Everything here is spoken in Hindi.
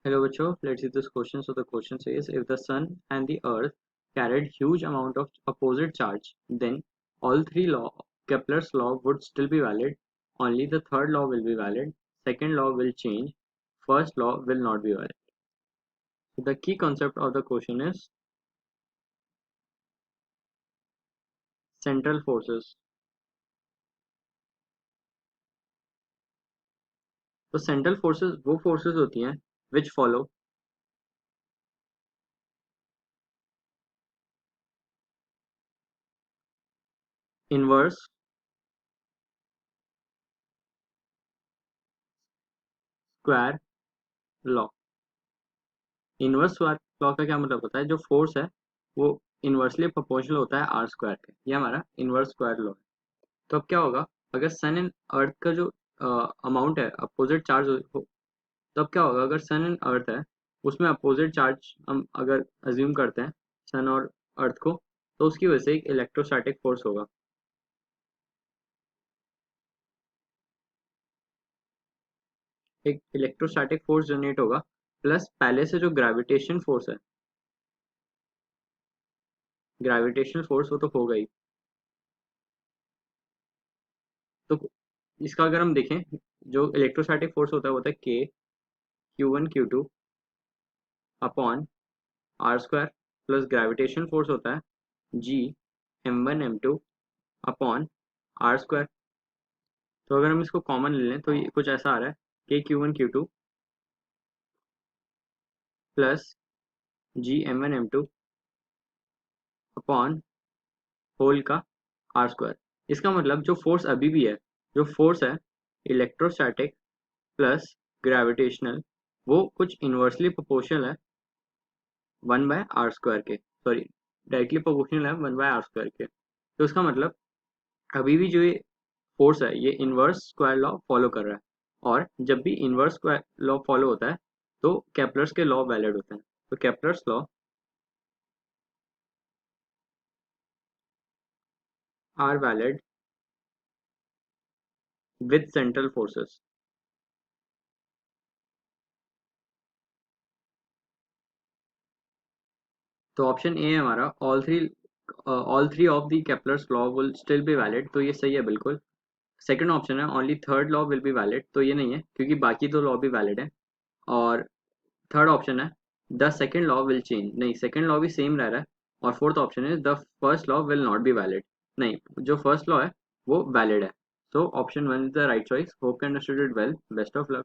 Hello, Bacho. Let's see this question. So the question says, if the sun and the earth carried huge amount of opposite charge, then all three Kepler's law would still be valid. Only the third law will be valid. Second law will change. First law will not be valid. So the key concept of the question is central forces. तो सेंट्रल फोर्सेस वो फोर्सेस होती हैं which follow inverse square law. Inverse square law का क्या मतलब होता है, जो फोर्स है वो इनवर्सली प्रोपोर्शनल होता है आर स्क्वायर के. ये हमारा इनवर्स स्क्वायर लॉ है. तो अब क्या होगा, अगर सन एंड अर्थ का जो अमाउंट है अपोजिट चार्ज हो, तो अब क्या होगा, अगर सन एंड अर्थ है उसमें अपोजिट चार्ज हम अगर अज्यूम करते हैं सन और अर्थ को, तो उसकी वजह से एक इलेक्ट्रोस्टैटिक फोर्स होगा. एक इलेक्ट्रोस्टैटिक फोर्स जनरेट होगा, प्लस पहले से जो ग्रेविटेशन फोर्स है, ग्रेविटेशनल फोर्स वो तो होगा ही. तो इसका अगर हम देखें, जो इलेक्ट्रोस्टैटिक फोर्स होता है वो होता है के Q1 Q2 upon r square, plus gravitation force होता है G M1 M2 upon r square. तो अगर हम इसको कॉमन ले लें तो ये कुछ ऐसा आ रहा है के Q1 Q2 प्लस G M1 M2 upon whole का आर स्क्वायर. इसका मतलब जो फोर्स अभी भी है, जो फोर्स है इलेक्ट्रोस्टैटिक प्लस ग्रेविटेशनल, वो कुछ इन्वर्सली प्रोपोर्शनल है 1/r² के, सॉरी डायरेक्टली प्रोपोर्शनल है 1/r² के. तो इसका मतलब अभी भी जो ये फोर्स है ये इनवर्स स्क्वायर लॉ फॉलो कर रहा है, और जब भी इनवर्स स्क्वायर लॉ फॉलो होता है तो केपलर्स के लॉ वैलिड होते हैं. तो Kepler's law are valid with central forces. तो ऑप्शन ए है हमारा, all three of the Kepler's law will still be valid. तो ये सही है बिल्कुल. सेकंड ऑप्शन है only third law will be valid. तो ये नहीं है क्योंकि बाकी दो लॉ भी वैलिड है. और थर्ड ऑप्शन है the second law will change. नहीं, सेकेंड लॉ भी सेम रह रहा है. और फोर्थ ऑप्शन है the first law will not be valid. नहीं, जो फर्स्ट लॉ है वो वैलिड है. So option one is the right choice. Hope you understood it well. Best of luck.